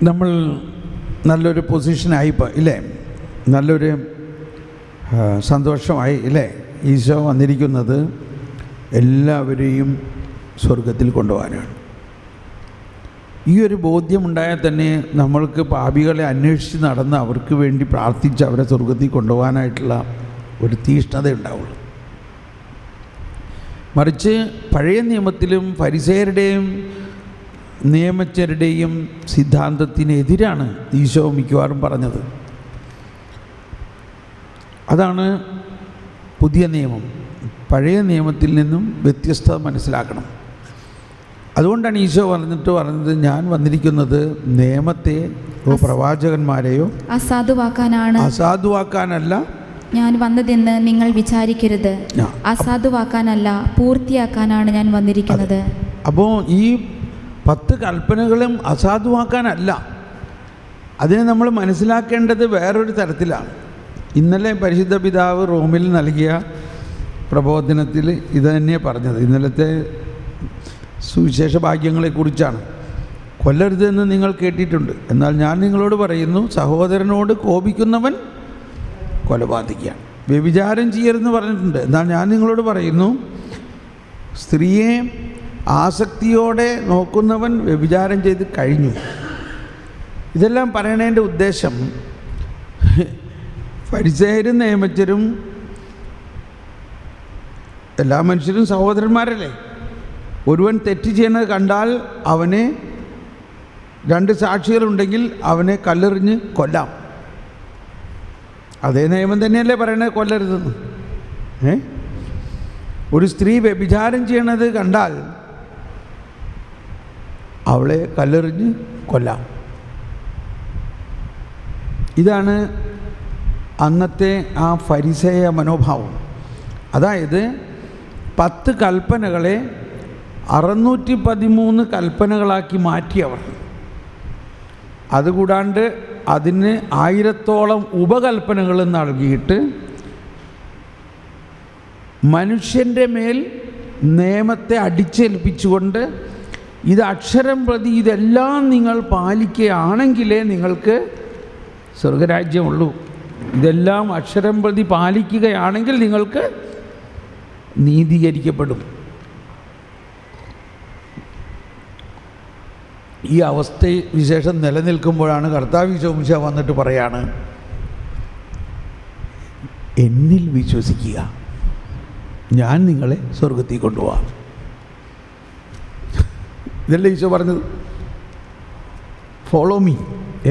നമ്മൾ നല്ലൊരു പൊസിഷനായി ഇല്ലേ, നല്ലൊരു സന്തോഷമായി ഇല്ലേ. ഈശോ വന്നിരിക്കുന്നത് എല്ലാവരെയും സ്വർഗത്തിൽ കൊണ്ടുപോകാനാണ്. ഈ ഒരു ബോധ്യമുണ്ടായാൽ തന്നെ നമ്മൾക്ക് പാപികളെ അന്വേഷിച്ച് നടന്ന് അവർക്ക് വേണ്ടി പ്രാർത്ഥിച്ച് അവരെ സ്വർഗത്തിൽ കൊണ്ടുപോകാനായിട്ടുള്ള ഒരു തീഷ്ണത ഉണ്ടാവുള്ളൂ. മറിച്ച് പഴയ നിയമത്തിലും ഫരിസേയരുടെയും നിയമജ്ഞരുടെയും സിദ്ധാന്തത്തിനെതിരാണ് ഈശോ മിക്കവാറും പറഞ്ഞത്. അതാണ് പുതിയ നിയമം. പഴയ നിയമത്തിൽ നിന്നും വ്യത്യസ്തത മനസ്സിലാക്കണം. അതുകൊണ്ടാണ് ഈശോ പറഞ്ഞത് ഞാൻ വന്നിരിക്കുന്നത് നിയമത്തെ പ്രവാചകന്മാരെയോ അസാധുവാക്കാനല്ല ഞാൻ വന്നതെന്ന് നിങ്ങൾ വിചാരിക്കരുത്. അസാധുവാക്കാനല്ല, പൂർത്തിയാക്കാനാണ് ഞാൻ വന്നിരിക്കുന്നത്. അപ്പോൾ ഈ 10 കൽപ്പനകളും അസാധുവാക്കാനല്ല. അതിനെ നമ്മൾ മനസ്സിലാക്കേണ്ടത് വേറൊരു തരത്തിലാണ്. ഇന്നലെ പരിശുദ്ധ പിതാവ് റോമിൽ നൽകിയ പ്രബോധനത്തിൽ ഇത് തന്നെയാണ് പറഞ്ഞത്. ഇന്നലത്തെ സുവിശേഷ ഭാഗ്യങ്ങളെക്കുറിച്ചാണ്. കൊല്ലരുതെന്ന് നിങ്ങൾ കേട്ടിട്ടുണ്ട്, എന്നാൽ ഞാൻ നിങ്ങളോട് പറയുന്നു, സഹോദരനോട് കോപിക്കുന്നവൻ കൊലപാതകിയാണ്. വ്യഭിചാരം ചെയ്യരുതെന്ന് പറഞ്ഞിട്ടുണ്ട്, എന്നാൽ ഞാൻ നിങ്ങളോട് പറയുന്നു, സ്ത്രീയെ ആസക്തിയോടെ നോക്കുന്നവൻ വ്യഭിചാരം ചെയ്ത് കഴിഞ്ഞു. ഇതെല്ലാം പറയണതിൻ്റെ ഉദ്ദേശം, ഫരിസേയരും നിയമജ്ഞരും എല്ലാ മനുഷ്യരും സഹോദരന്മാരല്ലേ. ഒരുവൻ തെറ്റ് ചെയ്യുന്നത് കണ്ടാൽ അവനെ 2 സാക്ഷികളുണ്ടെങ്കിൽ അവനെ കല്ലെറിഞ്ഞ് കൊല്ലാം. അതേ നിയമം തന്നെയല്ലേ പറയണത് കൊല്ലരുതെന്ന്. ഒരു സ്ത്രീ വ്യഭിചാരം ചെയ്യണത് കണ്ടാൽ അവളെ കല്ലെറിഞ്ഞ് കൊല്ലാം. ഇതാണ് അന്നത്തെ ആ ഫരിസേയ മനോഭാവം. അതായത് 10 കൽപ്പനകളെ 613 കൽപ്പനകളാക്കി മാറ്റിയവർ. അതുകൂടാണ്ട് അതിന് 1000ഓളം ഉപകൽപ്പനകൾ നൽകിയിട്ട് മനുഷ്യൻ്റെ മേൽ നിയമത്തെ അടിച്ചേൽപ്പിച്ചുകൊണ്ട് ഇത് അക്ഷരം പ്രതി ഇതെല്ലാം നിങ്ങൾ പാലിക്കുകയാണെങ്കിലേ നിങ്ങൾക്ക് സ്വർഗരാജ്യമുള്ളൂ. ഇതെല്ലാം അക്ഷരം പ്രതി പാലിക്കുകയാണെങ്കിൽ നിങ്ങൾക്ക് നീതീകരിക്കപ്പെടും. ഈ അവസ്ഥ വിശേഷം നിലനിൽക്കുമ്പോഴാണ് കർത്താവ് ഈശോ മിശിഹാ വന്നിട്ട് പറയാണ്, എന്നിൽ വിശ്വസിക്കുക, ഞാൻ നിങ്ങളെ സ്വർഗത്തിൽ കൊണ്ടുപോകാം. ഇതല്ലേ ഈശോ പറഞ്ഞത്? ഫോളോ മീ,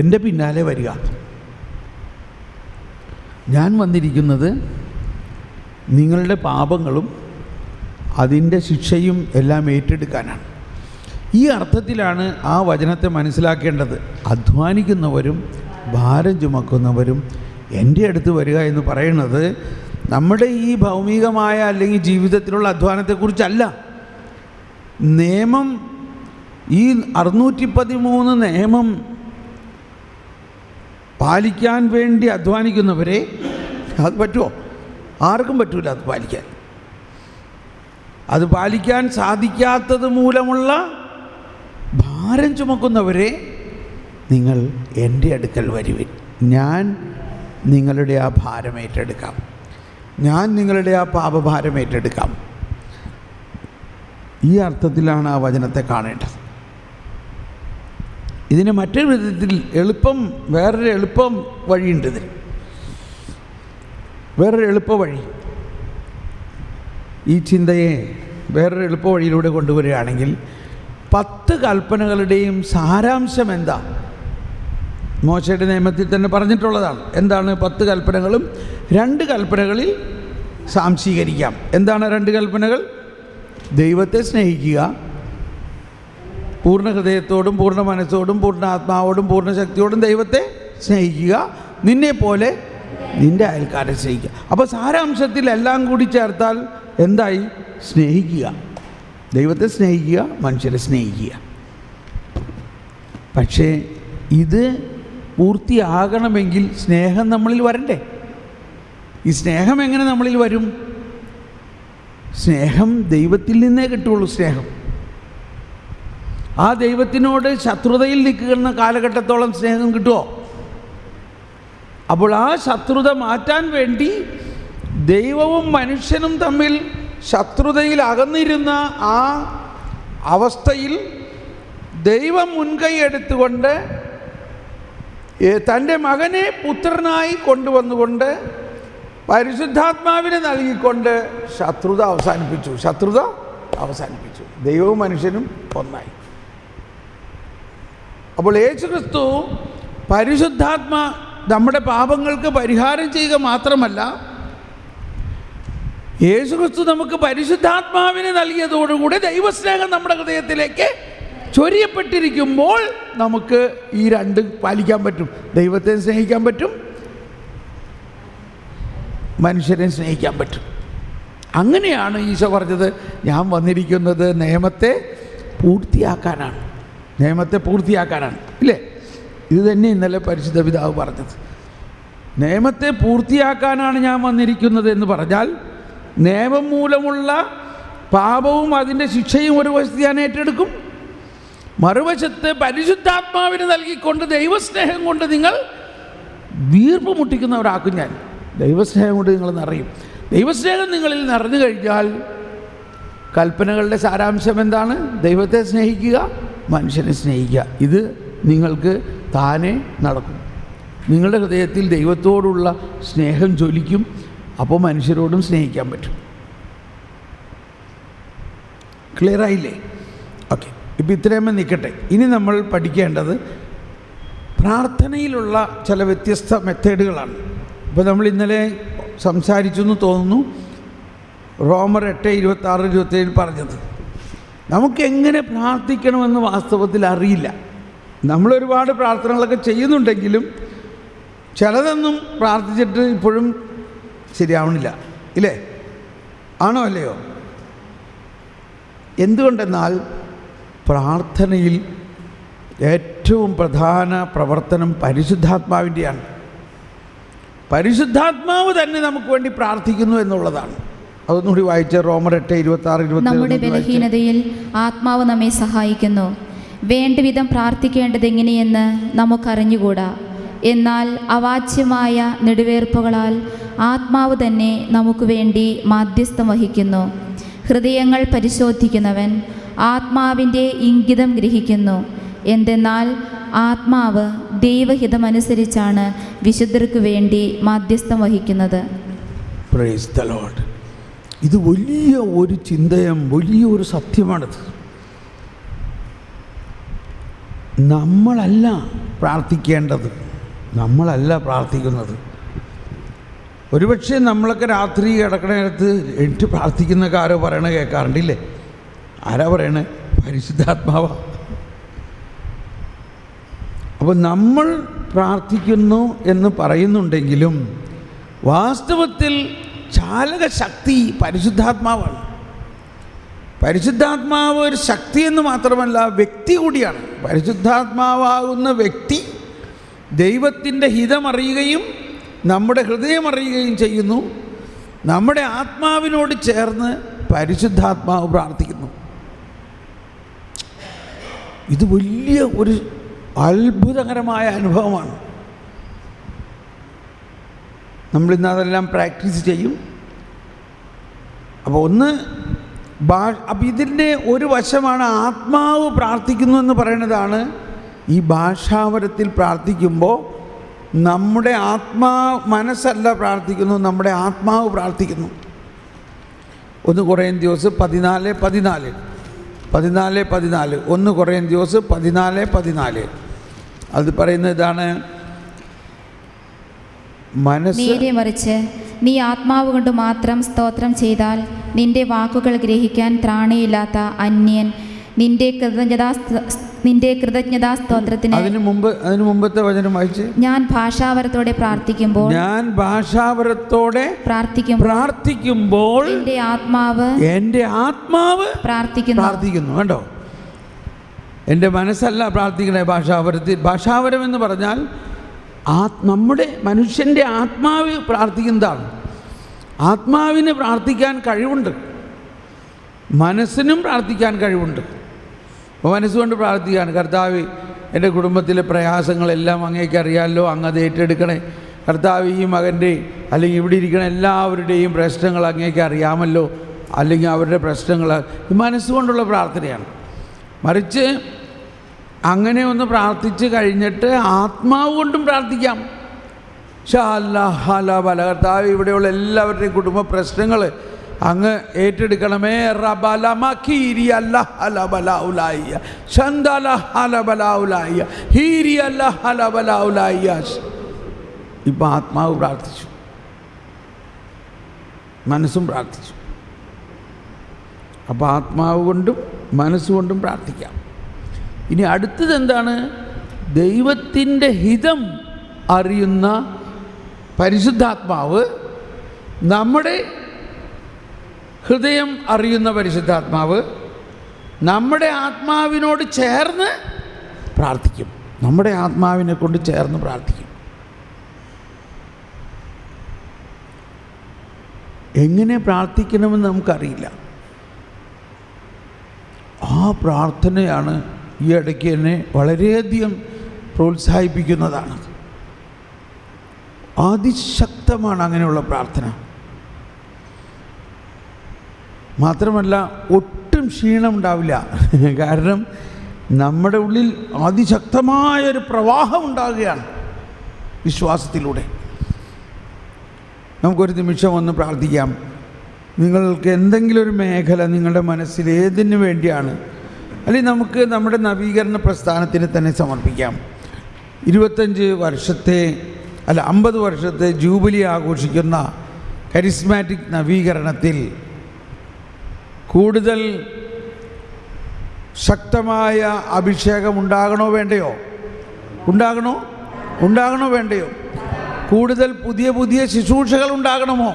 എൻ്റെ പിന്നാലെ വരിക. ഞാൻ വന്നിരിക്കുന്നത് നിങ്ങളുടെ പാപങ്ങളും അതിൻ്റെ ശിക്ഷയും എല്ലാം ഏറ്റെടുക്കാനാണ്. ഈ അർത്ഥത്തിലാണ് ആ വചനത്തെ മനസ്സിലാക്കേണ്ടത്. അധ്വാനിക്കുന്നവരും ഭാരം ചുമക്കുന്നവരും എൻ്റെ അടുത്ത് വരിക എന്ന് പറയുന്നത് നമ്മുടെ ഈ ഭൗമികമായ അല്ലെങ്കിൽ ജീവിതത്തിലുള്ള അധ്വാനത്തെക്കുറിച്ചല്ല. നിയമം, ഈ 613 നിയമം പാലിക്കാൻ വേണ്ടി അധ്വാനിക്കുന്നവരെ, അത് പറ്റുമോ? ആർക്കും പറ്റൂല അത് പാലിക്കാൻ. അത് പാലിക്കാൻ സാധിക്കാത്തത് മൂലമുള്ള ഭാരം ചുമക്കുന്നവരെ നിങ്ങൾ എൻ്റെ അടുക്കൽ വരുവിൻ, ഞാൻ നിങ്ങളുടെ ആ ഭാരം ഏറ്റെടുക്കാം, ഞാൻ നിങ്ങളുടെ ആ പാപഭാരം ഏറ്റെടുക്കാം. ഈ അർത്ഥത്തിലാണ് ആ വചനത്തെ കാണേണ്ടത്. ഇതിന് മറ്റൊരു വിധത്തിൽ വേറൊരു എളുപ്പം വഴിയുണ്ട്. ഇതിന് വേറൊരു എളുപ്പ വഴി. ഈ ചിന്തയെ വേറൊരു എളുപ്പ വഴിയിലൂടെ കൊണ്ടുവരികയാണെങ്കിൽ 10 കൽപ്പനകളുടെയും സാരാംശം എന്താ? മോശയുടെ നിയമത്തിൽ തന്നെ പറഞ്ഞിട്ടുള്ളതാണ്. എന്താണ് 10 കൽപ്പനകളും? 2 കൽപ്പനകളിൽ സാംശീകരിക്കാം. എന്താണ് 2 കൽപ്പനകൾ? ദൈവത്തെ സ്നേഹിക്കുക, പൂർണ്ണ ഹൃദയത്തോടും പൂർണ്ണ മനസ്സോടും പൂർണ്ണ ആത്മാവോടും പൂർണ്ണ ശക്തിയോടും ദൈവത്തെ സ്നേഹിക്കുക, നിന്നെപ്പോലെ നിൻ്റെ അയൽക്കാരെ സ്നേഹിക്കുക. അപ്പോൾ സാരാംശത്തിൽ എല്ലാം കൂടി ചേർത്താൽ എന്തായി? സ്നേഹിക്കുക, ദൈവത്തെ സ്നേഹിക്കുക, മനുഷ്യരെ സ്നേഹിക്കുക. പക്ഷേ ഇത് പൂർത്തിയാകണമെങ്കിൽ സ്നേഹം നമ്മളിൽ വരണ്ടേ? ഈ സ്നേഹം എങ്ങനെ നമ്മളിൽ വരും? സ്നേഹം ദൈവത്തിൽ നിന്നേ കിട്ടുള്ളൂ. സ്നേഹം ആ ദൈവത്തിനോട് ശത്രുതയിൽ നിൽക്കുന്ന കാലഘട്ടത്തോളം സ്നേഹം കിട്ടുമോ? അപ്പോൾ ആ ശത്രുത മാറ്റാൻ വേണ്ടി ദൈവവും മനുഷ്യനും തമ്മിൽ ശത്രുതയിൽ അകന്നിരുന്ന ആ അവസ്ഥയിൽ ദൈവം മുൻകൈ എടുത്തുകൊണ്ട് തൻ്റെ മകനെ പുത്രനായി കൊണ്ടുവന്നുകൊണ്ട് പരിശുദ്ധാത്മാവിനെ നൽകിക്കൊണ്ട് ശത്രുത അവസാനിപ്പിച്ചു. ദൈവവും മനുഷ്യനും ഒന്നായി. അപ്പോൾ യേശുക്രിസ്തു പരിശുദ്ധാത്മാ നമ്മുടെ പാപങ്ങൾക്ക് പരിഹാരം ചെയ്യുക മാത്രമല്ല, യേശുക്രിസ്തു നമുക്ക് പരിശുദ്ധാത്മാവിനെ നൽകിയതോടുകൂടി ദൈവസ്നേഹം നമ്മുടെ ഹൃദയത്തിലേക്ക് ചൊരിയപ്പെട്ടിരിക്കുമ്പോൾ നമുക്ക് ഈ രണ്ട് പാലിക്കാൻ പറ്റും. ദൈവത്തെ സ്നേഹിക്കാൻ പറ്റും, മനുഷ്യരെ സ്നേഹിക്കാൻ പറ്റും. അങ്ങനെയാണ് ഈശോ പറഞ്ഞത്, ഞാൻ വന്നിരിക്കുന്നത് നിയമത്തെ പൂർത്തിയാക്കാനാണ്. ഇല്ലേ? ഇത് തന്നെ ഇന്നലെ പരിശുദ്ധ പിതാവ് പറഞ്ഞത്. നിയമത്തെ പൂർത്തിയാക്കാനാണ് ഞാൻ വന്നിരിക്കുന്നത് എന്ന് പറഞ്ഞാൽ, നിയമം മൂലമുള്ള പാപവും അതിൻ്റെ ശിക്ഷയും ഒരു വശത്ത് ഞാൻ ഏറ്റെടുക്കും, മറുവശത്ത് പരിശുദ്ധാത്മാവിന് നൽകിക്കൊണ്ട് ദൈവസ്നേഹം കൊണ്ട് നിങ്ങൾ വീർപ്പ് മുട്ടിക്കുന്നവരാക്കും. ഞാൻ ദൈവസ്നേഹം കൊണ്ട് നിങ്ങൾ നിറയും. ദൈവസ്നേഹം നിങ്ങളിൽ നിറഞ്ഞു കഴിഞ്ഞാൽ കൽപ്പനകളുടെ സാരാംശം എന്താണ്? ദൈവത്തെ സ്നേഹിക്കുക, മനുഷ്യനെ സ്നേഹിക്കുക. ഇത് നിങ്ങൾക്ക് താനെ നടക്കും. നിങ്ങളുടെ ഹൃദയത്തിൽ ദൈവത്തോടുള്ള സ്നേഹം ജ്വലിക്കും. അപ്പോൾ മനുഷ്യരോടും സ്നേഹിക്കാൻ പറ്റും. ക്ലിയർ ആയില്ലേ? ഓക്കെ, ഇപ്പോൾ ഇത്രയുമേ നിൽക്കട്ടെ. ഇനി നമ്മൾ പഠിക്കേണ്ടത് പ്രാർത്ഥനയിലുള്ള ചില വ്യത്യസ്ത മെത്തേഡുകളാണ്. ഇപ്പോൾ നമ്മൾ ഇന്നലെ സംസാരിച്ചു എന്ന് തോന്നുന്നു, റോമർ 8:26-27 പറഞ്ഞത്. നമുക്കെങ്ങനെ പ്രാർത്ഥിക്കണമെന്ന് വാസ്തവത്തിൽ അറിയില്ല. നമ്മളൊരുപാട് പ്രാർത്ഥനകളൊക്കെ ചെയ്യുന്നുണ്ടെങ്കിലും ചിലതൊന്നും പ്രാർത്ഥിച്ചിട്ട് ഇപ്പോഴും ശരിയാവണില്ല. ഇല്ലേ? ആണോ അല്ലയോ? എന്തുകൊണ്ടെന്നാൽ പ്രാർത്ഥനയിൽ ഏറ്റവും പ്രധാന പ്രവർത്തനം പരിശുദ്ധാത്മാവിൻ്റെയാണ്. പരിശുദ്ധാത്മാവ് തന്നെ നമുക്ക് വേണ്ടി പ്രാർത്ഥിക്കുന്നു എന്നുള്ളതാണ്. അതൊന്നുകൂടി വായിച്ച റോമർ 8:26-27. നമ്മുടെ ബലഹീനതയിൽ ആത്മാവ് നമ്മെ സഹായിക്കുന്നു. വേണ്ടവിധം പ്രാർത്ഥിക്കേണ്ടത് എങ്ങനെയെന്ന് നമുക്കറിഞ്ഞുകൂടാ. എന്നാൽ അവാച്യമായ നെടുവേർപ്പുകളാൽ ആത്മാവ് തന്നെ നമുക്ക് വേണ്ടി മാധ്യസ്ഥം വഹിക്കുന്നു. ഹൃദയങ്ങൾ പരിശോധിക്കുന്നവൻ ആത്മാവിൻ്റെ ഇംഗിതം ഗ്രഹിക്കുന്നു. എന്തെന്നാൽ ആത്മാവ് ദൈവഹിതമനുസരിച്ചാണ് വിശുദ്ധർക്ക് വേണ്ടി മാധ്യസ്ഥം വഹിക്കുന്നത്. Praise the Lord. ഇത് വലിയ ഒരു ചിന്തയും വലിയൊരു സത്യമാണിത്. നമ്മളല്ല പ്രാർത്ഥിക്കേണ്ടത്, നമ്മളല്ല പ്രാർത്ഥിക്കുന്നത്. ഒരുപക്ഷെ നമ്മളൊക്കെ രാത്രി കിടക്കണ നേരത്ത് എനിക്ക് പ്രാർത്ഥിക്കുന്നൊക്കെ ആരോ പറയണ കേൾക്കാറുണ്ടില്ലേ? ആരാ പറയണേ? പരിശുദ്ധാത്മാവ. അപ്പോൾ നമ്മൾ പ്രാർത്ഥിക്കുന്നു എന്ന് പറയുന്നുണ്ടെങ്കിലും വാസ്തവത്തിൽ ചാലകശക്തി പരിശുദ്ധാത്മാവാണ്. പരിശുദ്ധാത്മാവ് ഒരു ശക്തി എന്ന് മാത്രമല്ല, വ്യക്തി കൂടിയാണ്. പരിശുദ്ധാത്മാവാകുന്ന വ്യക്തി ദൈവത്തിൻ്റെ ഹിതമറിയുകയും നമ്മുടെ ഹൃദയം അറിയുകയും ചെയ്യുന്നു. നമ്മുടെ ആത്മാവിനോട് ചേർന്ന് പരിശുദ്ധാത്മാവ് പ്രാർത്ഥിക്കുന്നു. ഇത് വലിയ ഒരു അത്ഭുതകരമായ അനുഭവമാണ്. നമ്മളിന്ന് അതെല്ലാം പ്രാക്ടീസ് ചെയ്യും. അപ്പോൾ അപ്പം ഇതിൻ്റെ ഒരു വശമാണ് ആത്മാവ് പ്രാർത്ഥിക്കുന്നു എന്ന് പറയുന്നതാണ്. ഈ ഭാഷാവരത്തിൽ പ്രാർത്ഥിക്കുമ്പോൾ നമ്മുടെ മനസ്സല്ല പ്രാർത്ഥിക്കുന്നു, നമ്മുടെ ആത്മാവ് പ്രാർത്ഥിക്കുന്നു. 1 കൊറിന്ത്യസ് 14:14 1 കൊറിന്ത്യസ് 14:14 അത് പറയുന്നത് ഇതാണ്: നേരെ മറിച്ച് നീ ആത്മാവ് കൊണ്ട് മാത്രം സ്തോത്രം ചെയ്താൽ നിന്റെ വാക്കുകൾ ഗ്രഹിക്കാൻ ത്രാണിയില്ലാത്ത അന്യൻ നിന്റെ കൃതജ്ഞതാസ്തോത്രത്തിന്. അതിനു മുമ്പത്തെ വചനം വായിച്ച്. ഞാൻ ഭാഷാവരത്തോടെ പ്രാർത്ഥിക്കുമ്പോൾ എന്റെ ആത്മാവ് പ്രാർത്ഥിക്കുന്നു. കണ്ടോ? എൻ്റെ മനസ്സല്ല പ്രാർത്ഥിക്കണേ ഭാഷാവരത്തിൽ. ഭാഷാവരം എന്ന് പറഞ്ഞാൽ നമ്മുടെ മനുഷ്യൻ്റെ ആത്മാവ് പ്രാർത്ഥിക്കുന്നതാണ്. ആത്മാവിന് പ്രാർത്ഥിക്കാൻ കഴിവുണ്ട്, മനസ്സിനും പ്രാർത്ഥിക്കാൻ കഴിവുണ്ട്. അപ്പോൾ മനസ്സുകൊണ്ട് പ്രാർത്ഥിക്കുകയാണ്, കർത്താവ് എൻ്റെ കുടുംബത്തിലെ പ്രയാസങ്ങളെല്ലാം അങ്ങേക്ക് അറിയാമല്ലോ, അങ്ങ് അത് ഏറ്റെടുക്കണേ. കർത്താവ് ഈ മകൻ്റെ അല്ലെങ്കിൽ ഇവിടെ ഇരിക്കണ എല്ലാവരുടെയും പ്രശ്നങ്ങൾ അങ്ങേക്ക് അറിയാമല്ലോ, അല്ലെങ്കിൽ അവരുടെ പ്രശ്നങ്ങൾ മനസ്സുകൊണ്ടുള്ള പ്രാർത്ഥനയാണ്. മറിച്ച് അങ്ങനെ ഒന്ന് പ്രാർത്ഥിച്ച് കഴിഞ്ഞിട്ട് ആത്മാവ് കൊണ്ടും പ്രാർത്ഥിക്കാം. കർത്താവ് ഇവിടെയുള്ള എല്ലാവരുടെയും കുടുംബ പ്രശ്നങ്ങൾ അങ്ങ് ഏറ്റെടുക്കണമേ. ഇപ്പം ആത്മാവ് പ്രാർത്ഥിച്ചു, മനസ്സും പ്രാർത്ഥിച്ചു. അപ്പോൾ ആത്മാവ് കൊണ്ടും മനസ്സുകൊണ്ടും പ്രാർത്ഥിക്കാം. ഇനി അടുത്തത് എന്താണ്? ദൈവത്തിൻ്റെ ഹിതം അറിയുന്ന പരിശുദ്ധാത്മാവ്, നമ്മുടെ ഹൃദയം അറിയുന്ന പരിശുദ്ധാത്മാവ് നമ്മുടെ ആത്മാവിനോട് ചേർന്ന് പ്രാർത്ഥിക്കും. നമ്മുടെ ആത്മാവിനെ കൊണ്ട് ചേർന്ന് പ്രാർത്ഥിക്കും. എങ്ങനെ പ്രാർത്ഥിക്കണമെന്ന് നമുക്കറിയില്ല. ആ പ്രാർത്ഥനയാണ് ഈ ഇടയ്ക്ക് എന്നെ വളരെയധികം പ്രോത്സാഹിപ്പിക്കുന്നതാണ്. അതിശക്തമാണ് അങ്ങനെയുള്ള പ്രാർത്ഥന. മാത്രമല്ല ഒട്ടും ക്ഷീണം ഉണ്ടാവില്ല. കാരണം നമ്മുടെ ഉള്ളിൽ അതിശക്തമായൊരു പ്രവാഹം ഉണ്ടാകുകയാണ് വിശ്വാസത്തിലൂടെ. നമുക്കൊരു നിമിഷം ഒന്ന് പ്രാർത്ഥിക്കാം. നിങ്ങൾക്ക് എന്തെങ്കിലും ഒരു മേഖല നിങ്ങളുടെ മനസ്സിൽ ഏതിനു വേണ്ടിയാണ്, അല്ലെങ്കിൽ നമുക്ക് നമ്മുടെ നവീകരണ പ്രസ്ഥാനത്തിന് തന്നെ സമർപ്പിക്കാം. 50 വർഷത്തെ ജൂബിലി ആഘോഷിക്കുന്ന കരിസ്മാറ്റിക് നവീകരണത്തിൽ കൂടുതൽ ശക്തമായ അഭിഷേകം ഉണ്ടാകണോ വേണ്ടയോ? ഉണ്ടാകണോ വേണ്ടയോ? കൂടുതൽ പുതിയ ശുശ്രൂഷകൾ ഉണ്ടാകണമോ?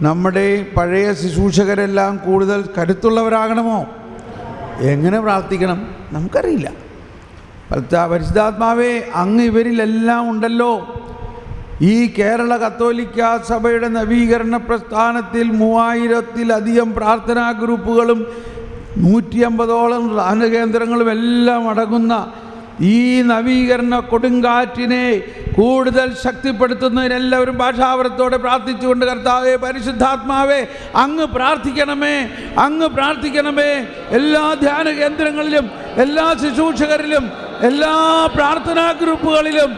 നമ്മുടെ പഴയ ശുശ്രൂഷകരെല്ലാം കൂടുതൽ കരുത്തുള്ളവരാകണമോ? എങ്ങനെ പ്രാർത്ഥിക്കണം നമുക്കറിയില്ല. പരിശുദ്ധാത്മാവേ, അങ്ങ് ഇവരിലെല്ലാം ഉണ്ടല്ലോ. ഈ കേരള കത്തോലിക്ക സഭയുടെ നവീകരണ പ്രസ്ഥാനത്തിൽ 3000-ലധികം പ്രാർത്ഥനാ ഗ്രൂപ്പുകളും 150ഓളം ധ്യാനകേന്ദ്രങ്ങളും എല്ലാം അടങ്ങുന്ന ഈ നവീകരണ കൊടുങ്കാറ്റിനെ കൂടുതൽ ശക്തിപ്പെടുത്തുന്നതിന് എല്ലാവരും ഭാഷാവരത്തോടെ പ്രാർത്ഥിച്ചുകൊണ്ട്, കർത്താവേ, പരിശുദ്ധാത്മാവേ, അങ്ങ് പ്രാർത്ഥിക്കണമേ. എല്ലാ ധ്യാന കേന്ദ്രങ്ങളിലും, എല്ലാ ശുശ്രൂഷകരിലും, എല്ലാ പ്രാർത്ഥനാ ഗ്രൂപ്പുകളിലും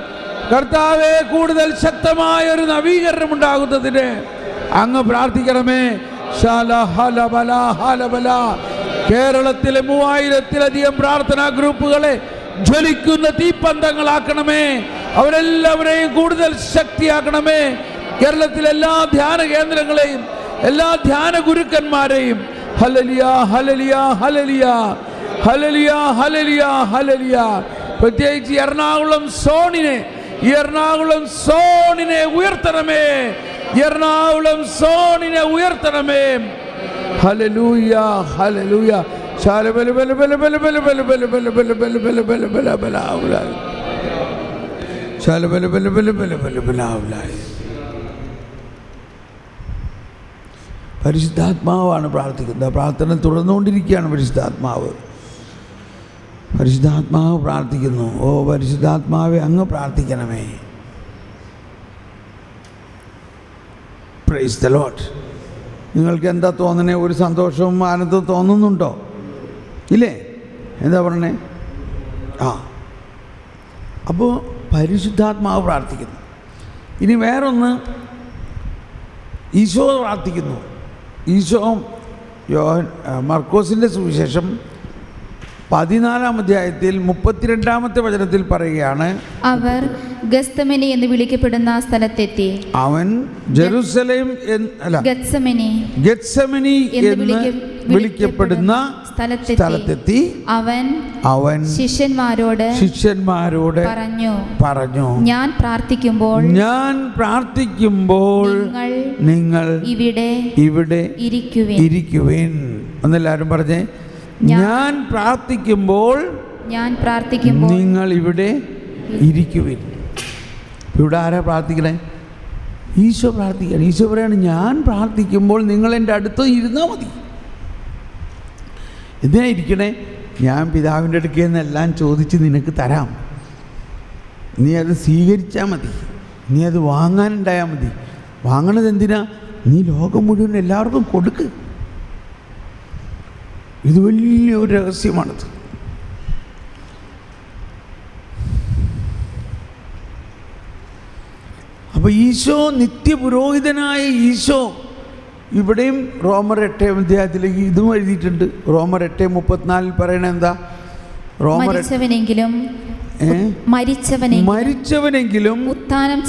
കർത്താവേ, കൂടുതൽ ശക്തമായ ഒരു നവീകരണം ഉണ്ടാകുന്നതിന് അങ്ങ് പ്രാർത്ഥിക്കണമേ. കേരളത്തിലെ 3000-ലധികം പ്രാർത്ഥനാ ഗ്രൂപ്പുകളെ ജ്വലിക്കുന്ന തീപ്പന്തങ്ങളാക്കണമേ. അവരെല്ലാവരെയും കൂടുതൽ ശക്തിയാക്കണമേ. കേരളത്തിലെ എല്ലാ ധ്യാന കേന്ദ്രങ്ങളെയും, എല്ലാ ധ്യാന ഗുരുക്കന്മാരെയും hallelujah, hallelujah, hallelujah, hallelujah, hallelujah, hallelujah. പ്രത്യേകിച്ച് എറണാകുളം സോണിനെ ഉയർത്തണമേ. എറണാകുളം സോണിനെ ഉയർത്തണമേ. Hallelujah, hallelujah. പരിശുദ്ധാത്മാവാണ് പ്രാർത്ഥിക്കുന്നത്. പ്രാർത്ഥന തുടർന്നുകൊണ്ടിരിക്കുകയാണ് പരിശുദ്ധാത്മാവ് പ്രാർത്ഥിക്കുന്നു. ഓ പരിശുദ്ധാത്മാവെ, അങ്ങ് പ്രാർത്ഥിക്കണമേ. Praise the Lord. നിങ്ങൾക്ക് എന്താ തോന്നണേ? ഒരു സന്തോഷവും ആനന്ദവും തോന്നുന്നുണ്ടോ? ഇല്ലേ? എന്താ പറഞ്ഞേ? അപ്പോൾ പരിശുദ്ധാത്മാവ് പ്രാർത്ഥിക്കുന്നു. ഇനി വേറൊന്ന്, ഈശോ പ്രാർത്ഥിക്കുന്നു. ഈശോ മർക്കോസിൻ്റെ സുവിശേഷം 14-ാം അധ്യായത്തിൽ 32-ാമത്തെ വചനത്തിൽ പറയുകയാണ്, അവർ ഗത്സമനി എന്ന് വിളിക്കപ്പെടുന്ന സ്ഥലത്തെത്തി. അവൻ ജെറുസലേം ഗത്സമനി എന്ന് വിളിക്കപ്പെടുന്ന സ്ഥലത്തെത്തി. അവൻ ശിഷ്യന്മാരോട് പറഞ്ഞു, ഞാൻ പ്രാർത്ഥിക്കുമ്പോൾ നിങ്ങൾ ഇവിടെ ഇരിക്കുവിൻ. ഒന്നെല്ലാവരും പറഞ്ഞേ, ഞാൻ പ്രാർത്ഥിക്കുമ്പോൾ നിങ്ങൾ ഇവിടെ ഇരിക്കുവിൻ. ഇവിടെ ആരാ പ്രാർത്ഥിക്കണേ? ഈശോ പ്രാർത്ഥിക്കണം. ഈശോ പറയാണ്, ഞാൻ പ്രാർത്ഥിക്കുമ്പോൾ നിങ്ങൾ എൻ്റെ അടുത്ത് ഇരുന്നാൽ മതി. എന്തിനാ ഇരിക്കണേ? ഞാൻ പിതാവിൻ്റെ അടുക്കൽ നിന്നെല്ലാം ചോദിച്ച് നിനക്ക് തരാം, നീ അത് സ്വീകരിച്ചാൽ മതി, നീ അത് വാങ്ങാനുണ്ടായാൽ മതി. വാങ്ങണത് എന്തിനാ? നീ ലോകം മുഴുവൻ എല്ലാവർക്കും കൊടുക്ക്. ഇത് വലിയൊരു രഹസ്യമാണത്. അപ്പോൾ ഈശോ, നിത്യപുരോഹിതനായ ഈശോ, ഇവിടെയും റോമർ 8 ഇതും എഴുതിയിട്ടുണ്ട്. റോമർ 8:34 പറയണ എന്താ? മരിച്ചവനെങ്കിലും ഉത്ഥാനം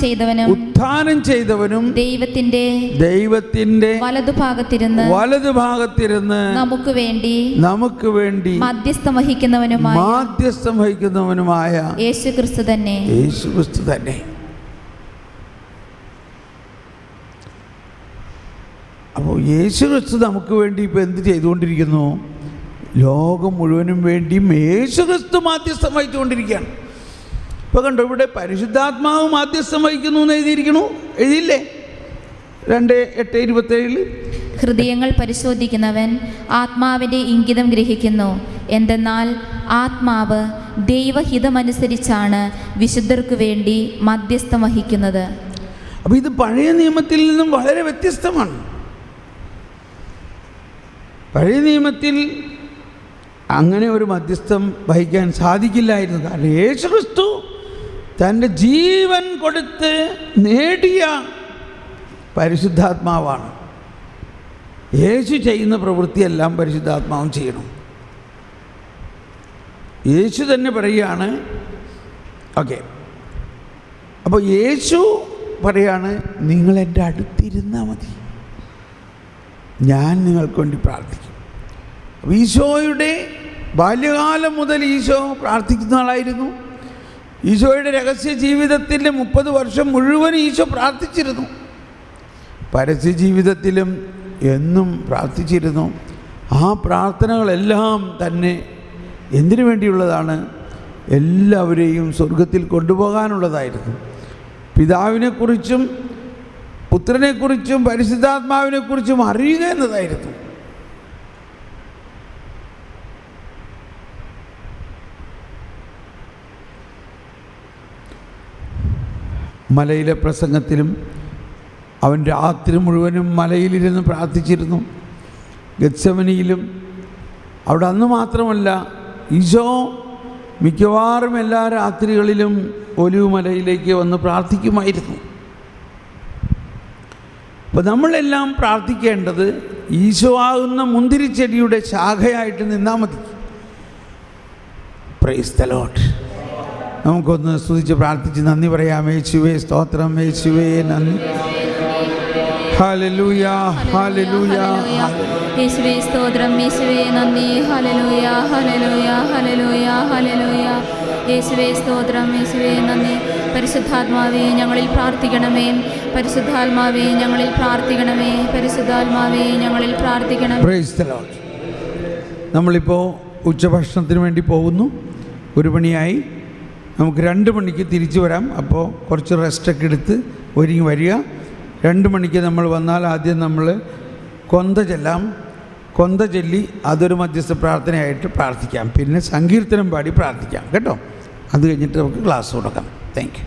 ചെയ്തവനും ദൈവത്തിന്റെ വലതുഭാഗത്തിരുന്ന് നമുക്ക് വേണ്ടി മധ്യസ്ഥം വഹിക്കുന്നവനുമായ യേശുക്രിസ്തു തന്നെ. അപ്പോൾ യേശുക്രിസ്തു നമുക്ക് വേണ്ടി ഇപ്പോൾ എന്ത് ചെയ്തുകൊണ്ടിരിക്കുന്നു? ലോകം മുഴുവനും വേണ്ടിയും യേശുക്രിസ്തു മാധ്യസ്ഥം വഹിച്ചുകൊണ്ടിരിക്കുകയാണ്. ഇപ്പോൾ കണ്ടോ, ഇവിടെ പരിശുദ്ധാത്മാവ് മാധ്യസ്ഥം വഹിക്കുന്നു എന്ന് എഴുതിയില്ലേ? 2:8-27 ഹൃദയങ്ങൾ പരിശോധിക്കുന്നവൻ ആത്മാവിൻ്റെ ഇംഗിതം ഗ്രഹിക്കുന്നു. എന്തെന്നാൽ ആത്മാവ് ദൈവഹിതമനുസരിച്ചാണ് വിശുദ്ധർക്ക് വേണ്ടി മധ്യസ്ഥം വഹിക്കുന്നത്. അപ്പോൾ ഇത് പഴയ നിയമത്തിൽ നിന്നും വളരെ വ്യത്യസ്തമാണ്. പഴയ നിയമത്തിൽ അങ്ങനെ ഒരു മധ്യസ്ഥം വഹിക്കാൻ സാധിക്കില്ലായിരുന്നു. കാരണം യേശുക്രിസ്തു തൻ്റെ ജീവൻ കൊടുത്ത് നേടിയ പരിശുദ്ധാത്മാവാണ്. യേശു ചെയ്യുന്ന പ്രവൃത്തിയെല്ലാം പരിശുദ്ധാത്മാവും ചെയ്യണം. യേശു തന്നെ പറയുകയാണ്. ഓക്കെ, അപ്പോൾ യേശു പറയാണ്, നിങ്ങൾ എൻ്റെ അടുത്തിരുന്നാൽ മതി, ഞാൻ നിങ്ങൾക്ക് വേണ്ടി പ്രാർത്ഥിക്കും. അപ്പോൾ ഈശോയുടെ ബാല്യകാലം മുതൽ ഈശോ പ്രാർത്ഥിക്കുന്ന ആളായിരുന്നു. ഈശോയുടെ രഹസ്യ ജീവിതത്തിൻ്റെ 30 വർഷം മുഴുവൻ ഈശോ പ്രാർത്ഥിച്ചിരുന്നു. പരസ്യ ജീവിതത്തിലും എന്നും പ്രാർത്ഥിച്ചിരുന്നു. ആ പ്രാർത്ഥനകളെല്ലാം തന്നെ എന്തിനു വേണ്ടിയുള്ളതാണ്? എല്ലാവരെയും സ്വർഗത്തിൽ കൊണ്ടുപോകാനുള്ളതായിരുന്നു. പിതാവിനെക്കുറിച്ചും പുത്രനെക്കുറിച്ചും പരിശുദ്ധാത്മാവിനെക്കുറിച്ചും അറിയുക എന്നതായിരുന്നു. മലയിലെ പ്രസംഗത്തിലും അവൻ രാത്രി മുഴുവനും മലയിലിരുന്ന് പ്രാർത്ഥിച്ചിരുന്നു. ഗത്സമനിയിലും. അവിടെ അന്ന് മാത്രമല്ല, ഈശോ മിക്കവാറും എല്ലാ രാത്രികളിലും ഒലിവ് മലയിലേക്ക് വന്ന് പ്രാർത്ഥിക്കുമായിരുന്നു. അപ്പോൾ നമ്മളെല്ലാം പ്രാർത്ഥിക്കേണ്ടത് ഈശോ ആകുന്ന മുന്തിരിച്ചെടിയുടെ ശാഖയായിട്ട് നിന്നാൽ മതി. Praise the Lord. നമുക്കൊന്ന് സ്തുതിച്ച് പ്രാർത്ഥിച്ച് നന്ദി പറയാം. യേശുവേ സ്തോത്രം, യേശുവേ നന്ദി. ഹല്ലേലൂയ, ഹല്ലേലൂയ, യേശുവേ സ്തോത്രം, യേശുവേ നന്ദി. Hallelujah, hallelujah, hallelujah, hallelujah. യേശുവേ സ്തോത്രം, യേശുവേ നന്ദി. പരിശുദ്ധാത്മാവേ ഞങ്ങളിൽ പ്രാർത്ഥിക്കണമേ, പരിശുദ്ധാത്മാവേ ഞങ്ങളിൽ പ്രാർത്ഥിക്കണമേ, പരിശുദ്ധാത്മാവേ ഞങ്ങളിൽ പ്രാർത്ഥിക്കണം. Praise the Lord. നമ്മളിപ്പോൾ ഉച്ചഭക്ഷണത്തിന് വേണ്ടി പോകുന്നു. 1 മണിയായി. നമുക്ക് 2 മണിക്ക് തിരിച്ചു വരാം. അപ്പോൾ കുറച്ച് റെസ്റ്റൊക്കെ എടുത്ത് ഒരുങ്ങി വരിക. 2 മണിക്ക് നമ്മൾ വന്നാൽ ആദ്യം നമ്മൾ കൊന്ത ചെല്ലാം. കൊന്ത ചൊല്ലി അതൊരു മധ്യസ്ഥ പ്രാർത്ഥനയായിട്ട് പ്രാർത്ഥിക്കാം. പിന്നെ സങ്കീർത്തനം പാടി പ്രാർത്ഥിക്കാം കേട്ടോ. അത് കഴിഞ്ഞിട്ട് നമുക്ക് ക്ലാസ് തുടങ്ങാം. Thank you.